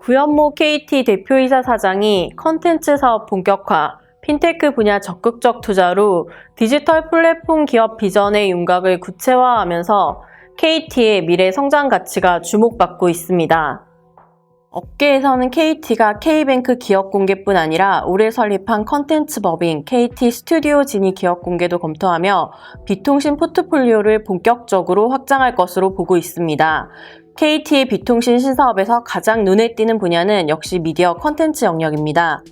구현모 KT 대표이사 사장이 컨텐츠 사업 본격화, 핀테크 분야 적극적 투자로 디지털 플랫폼 기업 비전의 윤곽을 구체화하면서 KT의 미래 성장 가치가 주목받고 있습니다. 업계에서는 KT가 K뱅크 기업 공개뿐 아니라 올해 설립한 컨텐츠 법인 KT 스튜디오 지니 기업 공개도 검토하며 비통신 포트폴리오를 본격적으로 확장할 것으로 보고 있습니다. KT의 비통신 신사업에서 가장 눈에 띄는 분야는 역시 미디어 컨텐츠 영역입니다.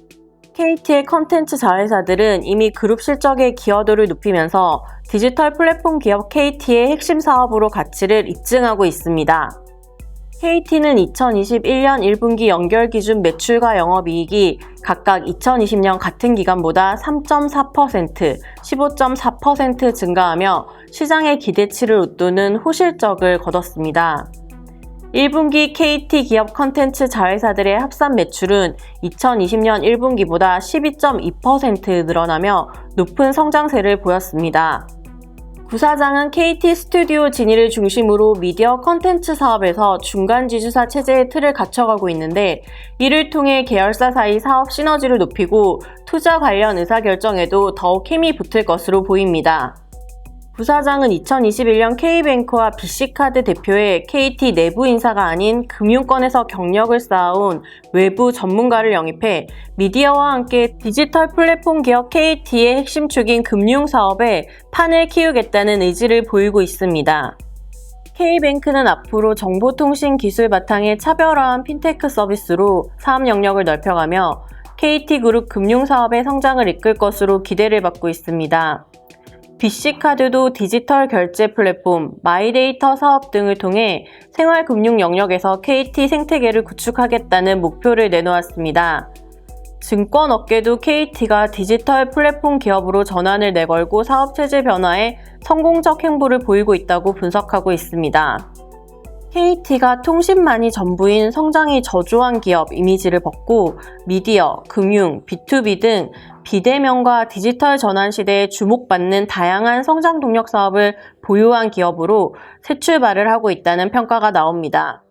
KT의 컨텐츠 자회사들은 이미 그룹 실적의 기여도를 높이면서 디지털 플랫폼 기업 KT의 핵심 사업으로 가치를 입증하고 있습니다. KT는 2021년 1분기 연결 기준 매출과 영업이익이 각각 2020년 같은 기간보다 3.4%, 15.4% 증가하며 시장의 기대치를 웃도는 호실적을 거뒀습니다. 1분기 KT 기업 컨텐츠 자회사들의 합산 매출은 2020년 1분기보다 12.2% 늘어나며 높은 성장세를 보였습니다. 구사장은 KT 스튜디오 지니를 중심으로 미디어 컨텐츠 사업에서 중간 지주사 체제의 틀을 갖춰가고 있는데 이를 통해 계열사 사이 사업 시너지를 높이고 투자 관련 의사결정에도 더욱 힘이 붙을 것으로 보입니다. 부사장은 2021년 K뱅크와 BC카드 대표의 KT 내부 인사가 아닌 금융권에서 경력을 쌓아온 외부 전문가를 영입해 미디어와 함께 디지털 플랫폼 기업 KT의 핵심 축인 금융사업에 판을 키우겠다는 의지를 보이고 있습니다. K뱅크는 앞으로 정보통신 기술 바탕의 차별화한 핀테크 서비스로 사업 영역을 넓혀가며 KT그룹 금융사업의 성장을 이끌 것으로 기대를 받고 있습니다. BC카드도 디지털 결제 플랫폼, 마이데이터 사업 등을 통해 생활금융 영역에서 KT 생태계를 구축하겠다는 목표를 내놓았습니다. 증권업계도 KT가 디지털 플랫폼 기업으로 전환을 내걸고 사업체제 변화에 성공적 행보를 보이고 있다고 분석하고 있습니다. KT가 통신만이 전부인 성장이 저조한 기업 이미지를 벗고 미디어, 금융, B2B 등 비대면과 디지털 전환 시대에 주목받는 다양한 성장 동력 사업을 보유한 기업으로 새 출발을 하고 있다는 평가가 나옵니다.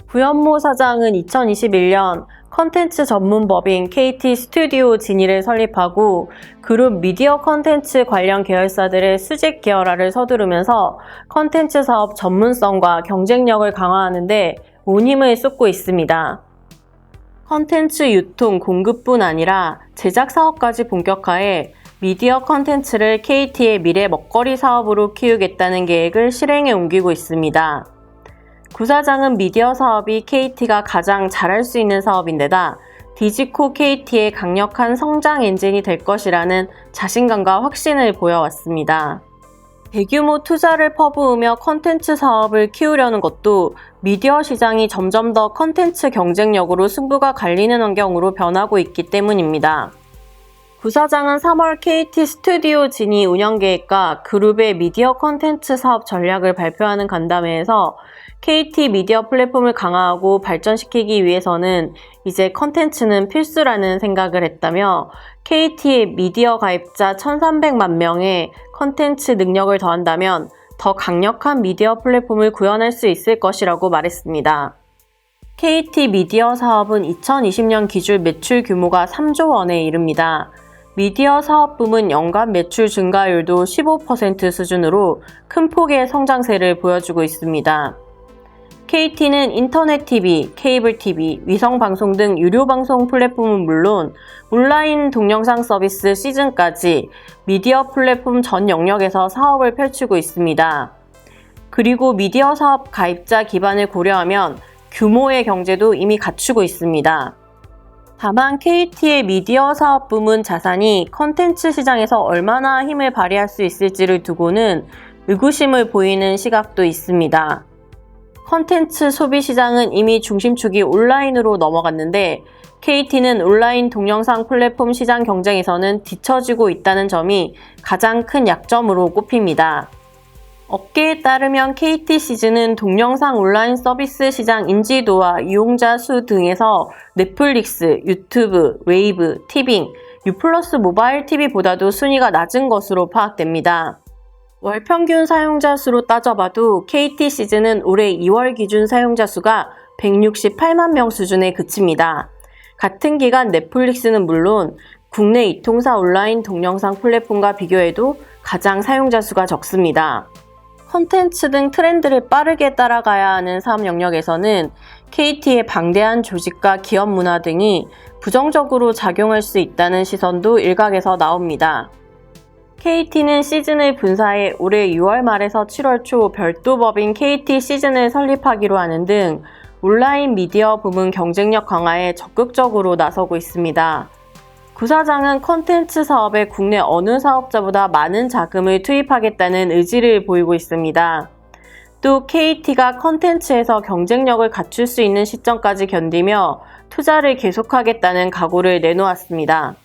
구현모 사장은 2021년 컨텐츠 전문 법인 KT 스튜디오 지니를 설립하고 그룹 미디어 컨텐츠 관련 계열사들의 수직 계열화를 서두르면서 컨텐츠 사업 전문성과 경쟁력을 강화하는 데 온 힘을 쏟고 있습니다. 컨텐츠 유통, 공급뿐 아니라 제작 사업까지 본격화해 미디어 컨텐츠를 KT의 미래 먹거리 사업으로 키우겠다는 계획을 실행에 옮기고 있습니다. 구사장은 미디어 사업이 KT가 가장 잘할 수 있는 사업인데다 디지코 KT의 강력한 성장 엔진이 될 것이라는 자신감과 확신을 보여왔습니다. 대규모 투자를 퍼부으며 컨텐츠 사업을 키우려는 것도 미디어 시장이 점점 더 컨텐츠 경쟁력으로 승부가 갈리는 환경으로 변하고 있기 때문입니다. 부사장은 3월 KT 스튜디오 지니 운영계획과 그룹의 미디어 컨텐츠 사업 전략을 발표하는 간담회에서 KT 미디어 플랫폼을 강화하고 발전시키기 위해서는 이제 컨텐츠는 필수라는 생각을 했다며 KT의 미디어 가입자 1,300만 명의 컨텐츠 능력을 더한다면 더 강력한 미디어 플랫폼을 구현할 수 있을 것이라고 말했습니다. KT 미디어 사업은 2020년 기준 매출 규모가 3조 원에 이릅니다. 미디어 사업 부문 연간 매출 증가율도 15% 수준으로 큰 폭의 성장세를 보여주고 있습니다. KT는 인터넷 TV, 케이블 TV, 위성 방송 등 유료 방송 플랫폼은 물론 온라인 동영상 서비스 시즌까지 미디어 플랫폼 전 영역에서 사업을 펼치고 있습니다. 그리고 미디어 사업 가입자 기반을 고려하면 규모의 경제도 이미 갖추고 있습니다. 다만 KT의 미디어 사업 부문 자산이 컨텐츠 시장에서 얼마나 힘을 발휘할 수 있을지를 두고는 의구심을 보이는 시각도 있습니다. 컨텐츠 소비 시장은 이미 중심축이 온라인으로 넘어갔는데 KT는 온라인 동영상 플랫폼 시장 경쟁에서는 뒤처지고 있다는 점이 가장 큰 약점으로 꼽힙니다. 업계에 따르면 KT 시즌은 동영상 온라인 서비스 시장 인지도와 이용자 수 등에서 넷플릭스, 유튜브, 웨이브, 티빙, U+ 모바일 TV보다도 순위가 낮은 것으로 파악됩니다. 월 평균 사용자 수로 따져봐도 KT 시즌은 올해 2월 기준 사용자 수가 168만 명 수준에 그칩니다. 같은 기간 넷플릭스는 물론 국내 이통사 온라인 동영상 플랫폼과 비교해도 가장 사용자 수가 적습니다. 콘텐츠 등 트렌드를 빠르게 따라가야 하는 사업 영역에서는 KT의 방대한 조직과 기업 문화 등이 부정적으로 작용할 수 있다는 시선도 일각에서 나옵니다. KT는 시즌을 분사해 올해 6월 말에서 7월 초 별도 법인 KT 시즌을 설립하기로 하는 등 온라인 미디어 부문 경쟁력 강화에 적극적으로 나서고 있습니다. 구사장은 콘텐츠 사업에 국내 어느 사업자보다 많은 자금을 투입하겠다는 의지를 보이고 있습니다. 또 KT가 콘텐츠에서 경쟁력을 갖출 수 있는 시점까지 견디며 투자를 계속하겠다는 각오를 내놓았습니다.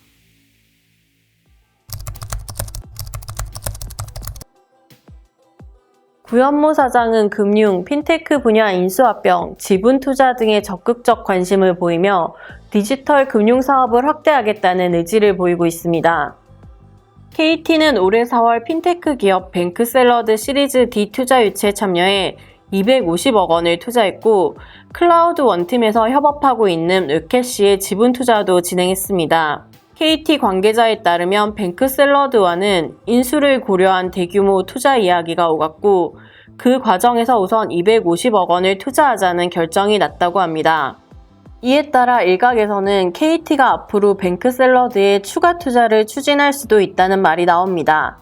구현모 사장은 금융, 핀테크 분야 인수합병, 지분 투자 등에 적극적 관심을 보이며 디지털 금융 사업을 확대하겠다는 의지를 보이고 있습니다. KT는 올해 4월 핀테크 기업 뱅크샐러드 시리즈 D 투자 유치에 참여해 250억 원을 투자했고 클라우드 원팀에서 협업하고 있는 웹캐시의 지분 투자도 진행했습니다. KT 관계자에 따르면 뱅크샐러드와는 인수를 고려한 대규모 투자 이야기가 오갔고 그 과정에서 우선 250억 원을 투자하자는 결정이 났다고 합니다. 이에 따라 일각에서는 KT가 앞으로 뱅크샐러드에 추가 투자를 추진할 수도 있다는 말이 나옵니다.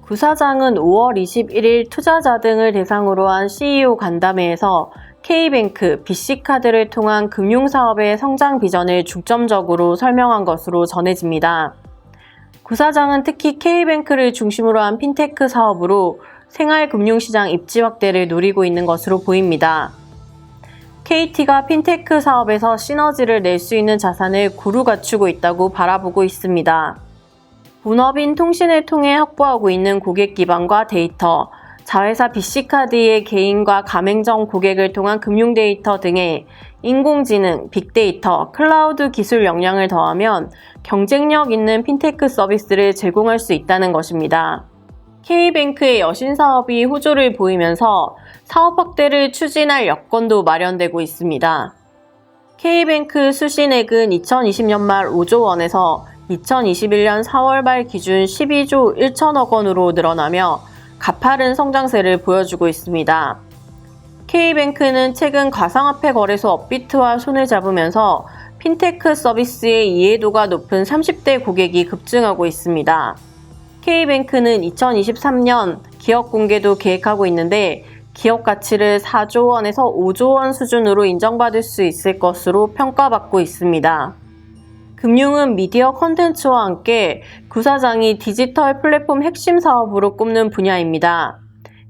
구사장은 5월 21일 투자자 등을 대상으로 한 CEO 간담회에서 K뱅크, BC카드를 통한 금융사업의 성장 비전을 중점적으로 설명한 것으로 전해집니다. 구사장은 특히 K뱅크를 중심으로 한 핀테크 사업으로 생활금융시장 입지 확대를 노리고 있는 것으로 보입니다. KT가 핀테크 사업에서 시너지를 낼 수 있는 자산을 고루 갖추고 있다고 바라보고 있습니다. 본업인 통신을 통해 확보하고 있는 고객 기반과 데이터, 자회사 BC카드의 개인과 가맹점 고객을 통한 금융 데이터 등의 인공지능, 빅데이터, 클라우드 기술 역량을 더하면 경쟁력 있는 핀테크 서비스를 제공할 수 있다는 것입니다. K뱅크의 여신 사업이 호조를 보이면서 사업 확대를 추진할 여건도 마련되고 있습니다. K뱅크 수신액은 2020년 말 5조 원에서 2021년 4월 말 기준 12조 1천억 원으로 늘어나며 가파른 성장세를 보여주고 있습니다. K뱅크는 최근 가상화폐 거래소 업비트와 손을 잡으면서 핀테크 서비스의 이해도가 높은 30대 고객이 급증하고 있습니다. K뱅크는 2023년 기업 공개도 계획하고 있는데 기업 가치를 4조 원에서 5조 원 수준으로 인정받을 수 있을 것으로 평가받고 있습니다. 금융은 미디어 콘텐츠와 함께 구사장이 디지털 플랫폼 핵심 사업으로 꼽는 분야입니다.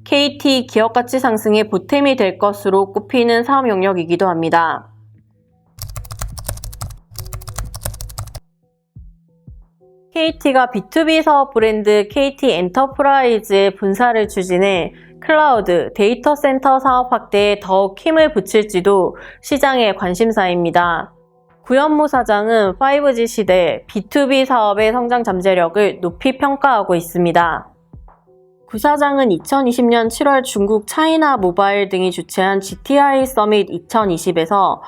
KT 기업 가치 상승에 보탬이 될 것으로 꼽히는 사업 영역이기도 합니다. KT가 B2B 사업 브랜드 KT 엔터프라이즈의 분사를 추진해 클라우드, 데이터 센터 사업 확대에 더욱 힘을 붙일지도 시장의 관심사입니다. 구현모 사장은 5G 시대 B2B 사업의 성장 잠재력을 높이 평가하고 있습니다. 구 사장은 2020년 7월 중국 차이나 모바일 등이 주최한 GTI 서밋 2020에서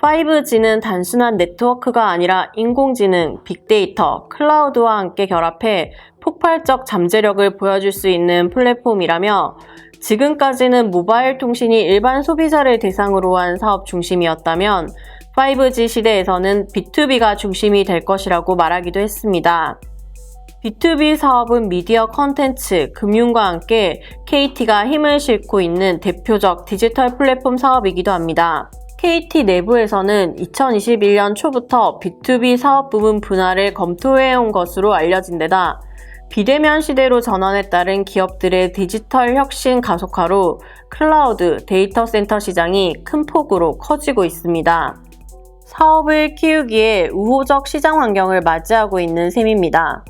5G는 단순한 네트워크가 아니라 인공지능, 빅데이터, 클라우드와 함께 결합해 폭발적 잠재력을 보여줄 수 있는 플랫폼이라며 지금까지는 모바일 통신이 일반 소비자를 대상으로 한 사업 중심이었다면 5G 시대에서는 B2B가 중심이 될 것이라고 말하기도 했습니다. B2B 사업은 미디어 콘텐츠, 금융과 함께 KT가 힘을 싣고 있는 대표적 디지털 플랫폼 사업이기도 합니다. KT 내부에서는 2021년 초부터 B2B 사업 부문 분할을 검토해온 것으로 알려진 데다 비대면 시대로 전환에 따른 기업들의 디지털 혁신 가속화로 클라우드, 데이터 센터 시장이 큰 폭으로 커지고 있습니다. 사업을 키우기에 우호적 시장 환경을 맞이하고 있는 셈입니다.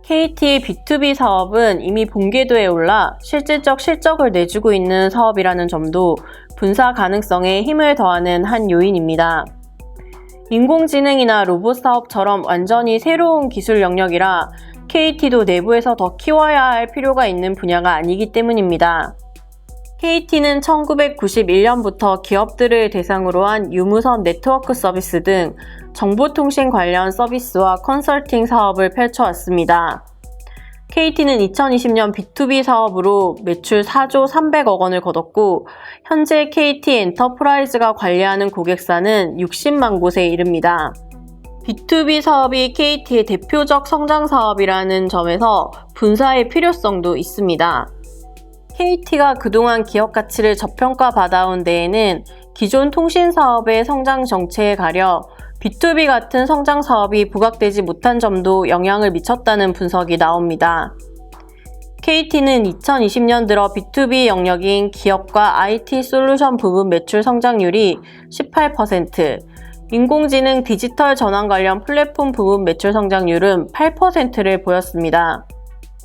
KT의 B2B 사업은 이미 본궤도에 올라 실질적 실적을 내주고 있는 사업이라는 점도 분사 가능성에 힘을 더하는 한 요인입니다. 인공지능이나 로봇 사업처럼 완전히 새로운 기술 영역이라 KT도 내부에서 더 키워야 할 필요가 있는 분야가 아니기 때문입니다. KT는 1991년부터 기업들을 대상으로 한 유무선 네트워크 서비스 등 정보통신 관련 서비스와 컨설팅 사업을 펼쳐왔습니다. KT는 2020년 B2B 사업으로 매출 4조 300억 원을 거뒀고 현재 KT 엔터프라이즈가 관리하는 고객사는 60만 곳에 이릅니다. B2B 사업이 KT의 대표적 성장 사업이라는 점에서 분사의 필요성도 있습니다. KT가 그동안 기업 가치를 저평가받아온 데에는 기존 통신 사업의 성장 정체에 가려 B2B 같은 성장 사업이 부각되지 못한 점도 영향을 미쳤다는 분석이 나옵니다. KT는 2020년 들어 B2B 영역인 기업과 IT 솔루션 부분 매출 성장률이 18%, 인공지능 디지털 전환 관련 플랫폼 부분 매출 성장률은 8%를 보였습니다.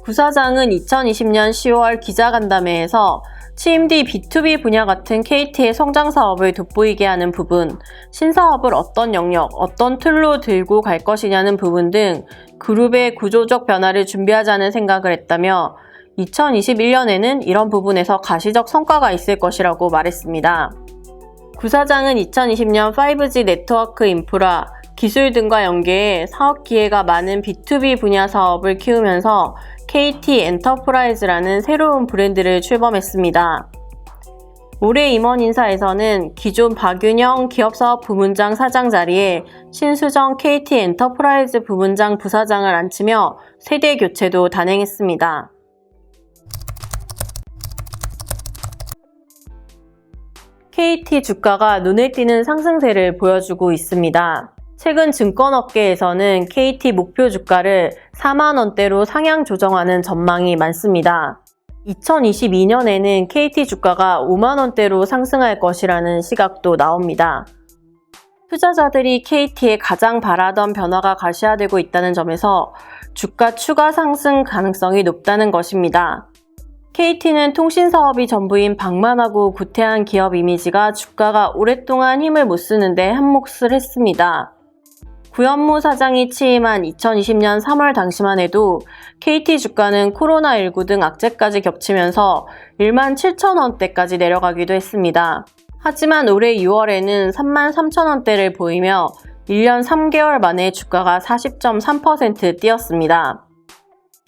부사장은 2020년 10월 기자간담회에서 CMD B2B 분야 같은 KT의 성장 사업을 돋보이게 하는 부분, 신사업을 어떤 영역, 어떤 툴로 들고 갈 것이냐는 부분 등 그룹의 구조적 변화를 준비하자는 생각을 했다며 2021년에는 이런 부분에서 가시적 성과가 있을 것이라고 말했습니다. 부사장은 2020년 5G 네트워크 인프라, 기술 등과 연계해 사업 기회가 많은 B2B 분야 사업을 키우면서 KT 엔터프라이즈라는 새로운 브랜드를 출범했습니다. 올해 임원 인사에서는 기존 박윤영 기업사업 부문장 사장 자리에 신수정 KT 엔터프라이즈 부문장 부사장을 앉히며 세대 교체도 단행했습니다. KT 주가가 눈에 띄는 상승세를 보여주고 있습니다. 최근 증권업계에서는 KT 목표 주가를 4만원대로 상향 조정하는 전망이 많습니다. 2022년에는 KT 주가가 5만원대로 상승할 것이라는 시각도 나옵니다. 투자자들이 KT에 가장 바라던 변화가 가시화되고 있다는 점에서 주가 추가 상승 가능성이 높다는 것입니다. KT는 통신사업이 전부인 방만하고 구태한 기업 이미지가 주가가 오랫동안 힘을 못 쓰는데 한몫을 했습니다. 구현무 사장이 취임한 2020년 3월 당시만 해도 KT 주가는 코로나19 등 악재까지 겹치면서 1만 7천 원대까지 내려가기도 했습니다. 하지만 올해 6월에는 3만 3천 원대를 보이며 1년 3개월 만에 주가가 40.3% 뛰었습니다.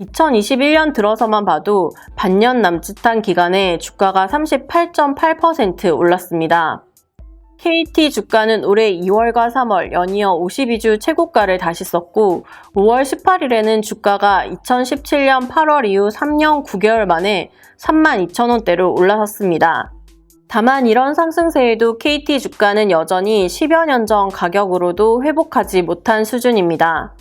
2021년 들어서만 봐도 반년 남짓한 기간에 주가가 38.8% 올랐습니다. KT 주가는 올해 2월과 3월 연이어 52주 최고가를 다시 썼고 5월 18일에는 주가가 2017년 8월 이후 3년 9개월 만에 32,000원대로 올라섰습니다. 다만 이런 상승세에도 KT 주가는 여전히 10여 년 전 가격으로도 회복하지 못한 수준입니다.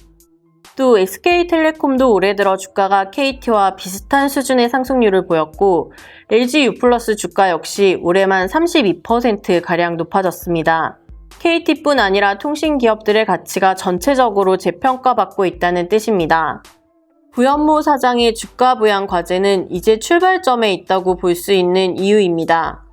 또 SK텔레콤도 올해 들어 주가가 KT와 비슷한 수준의 상승률을 보였고 LGU+ 주가 역시 올해만 32%가량 높아졌습니다. KT뿐 아니라 통신기업들의 가치가 전체적으로 재평가받고 있다는 뜻입니다. 구현무 사장의 주가 부양 과제는 이제 출발점에 있다고 볼 수 있는 이유입니다.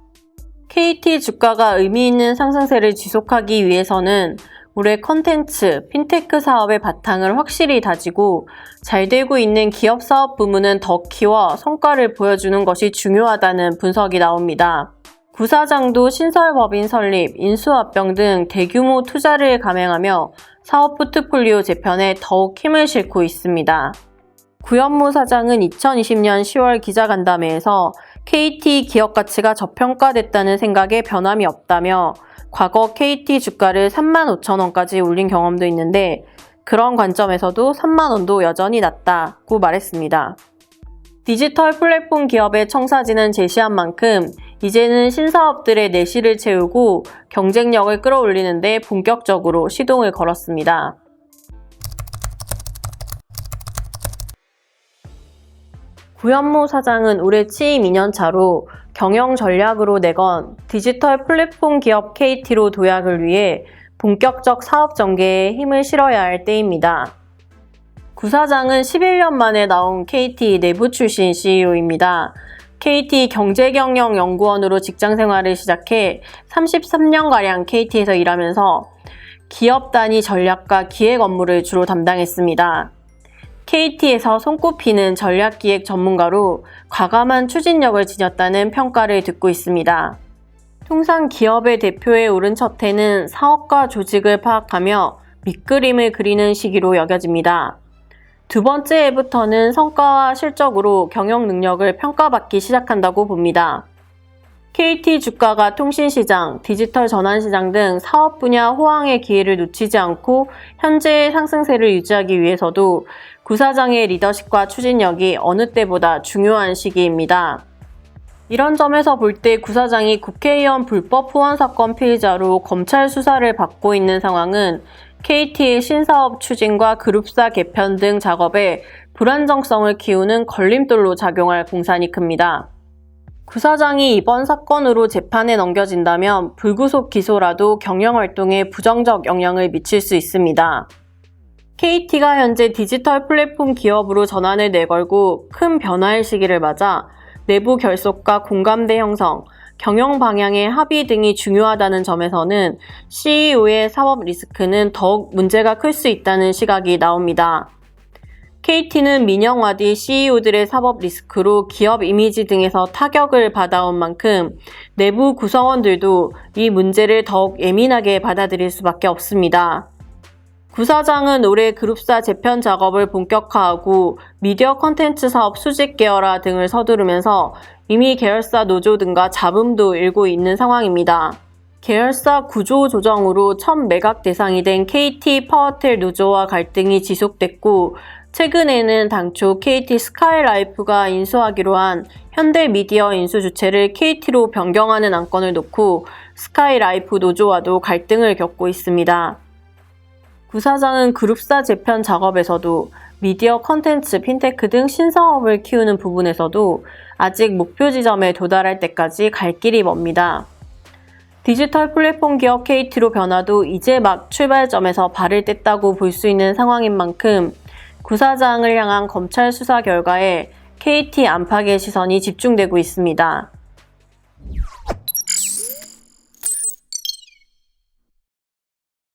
KT 주가가 의미 있는 상승세를 지속하기 위해서는 올해 컨텐츠, 핀테크 사업의 바탕을 확실히 다지고 잘 되고 있는 기업 사업 부문은 더 키워 성과를 보여주는 것이 중요하다는 분석이 나옵니다. 구사장도 신설법인 설립, 인수합병 등 대규모 투자를 감행하며 사업 포트폴리오 재편에 더욱 힘을 싣고 있습니다. 구현무 사장은 2020년 10월 기자간담회에서 KT 기업 가치가 저평가됐다는 생각에 변함이 없다며 과거 KT 주가를 35,000원까지 올린 경험도 있는데 그런 관점에서도 3만원도 여전히 낮다고 말했습니다. 디지털 플랫폼 기업의 청사진은 제시한 만큼 이제는 신사업들의 내실을 채우고 경쟁력을 끌어올리는 데 본격적으로 시동을 걸었습니다. 구현무 사장은 올해 취임 2년 차로 경영 전략으로 내건 디지털 플랫폼 기업 KT로 도약을 위해 본격적 사업 전개에 힘을 실어야 할 때입니다. 구 사장은 11년 만에 나온 KT 내부 출신 CEO입니다. KT 경제경영연구원으로 직장 생활을 시작해 33년가량 KT에서 일하면서 기업 단위 전략과 기획 업무를 주로 담당했습니다. KT에서 손꼽히는 전략기획 전문가로 과감한 추진력을 지녔다는 평가를 듣고 있습니다. 통상 기업의 대표에 오른 첫 해는 사업과 조직을 파악하며 밑그림을 그리는 시기로 여겨집니다. 두 번째 해부터는 성과와 실적으로 경영 능력을 평가받기 시작한다고 봅니다. KT 주가가 통신시장, 디지털 전환시장 등 사업 분야 호황의 기회를 놓치지 않고 현재의 상승세를 유지하기 위해서도 구사장의 리더십과 추진력이 어느 때보다 중요한 시기입니다. 이런 점에서 볼 때 구사장이 국회의원 불법 후원 사건 피의자로 검찰 수사를 받고 있는 상황은 KT의 신사업 추진과 그룹사 개편 등 작업에 불안정성을 키우는 걸림돌로 작용할 공산이 큽니다. 구사장이 이번 사건으로 재판에 넘겨진다면 불구속 기소라도 경영활동에 부정적 영향을 미칠 수 있습니다. KT가 현재 디지털 플랫폼 기업으로 전환을 내걸고 큰 변화의 시기를 맞아 내부 결속과 공감대 형성, 경영 방향의 합의 등이 중요하다는 점에서는 CEO의 사법 리스크는 더욱 문제가 클 수 있다는 시각이 나옵니다. KT는 민영화 뒤 CEO들의 사법 리스크로 기업 이미지 등에서 타격을 받아온 만큼 내부 구성원들도 이 문제를 더욱 예민하게 받아들일 수밖에 없습니다. 구사장은 올해 그룹사 재편 작업을 본격화하고 미디어 콘텐츠 사업 수직 계열화 등을 서두르면서 이미 계열사 노조 등과 잡음도 일고 있는 상황입니다. 계열사 구조 조정으로 첫 매각 대상이 된 KT 파워텔 노조와 갈등이 지속됐고 최근에는 당초 KT 스카이라이프가 인수하기로 한 현대미디어 인수 주체를 KT로 변경하는 안건을 놓고 스카이라이프 노조와도 갈등을 겪고 있습니다. 구사장은 그룹사 재편 작업에서도 미디어 콘텐츠, 핀테크 등 신사업을 키우는 부분에서도 아직 목표 지점에 도달할 때까지 갈 길이 멉니다. 디지털 플랫폼 기업 KT로 변화도 이제 막 출발점에서 발을 뗐다고 볼 수 있는 상황인 만큼 구사장을 향한 검찰 수사 결과에 KT 안팎의 시선이 집중되고 있습니다.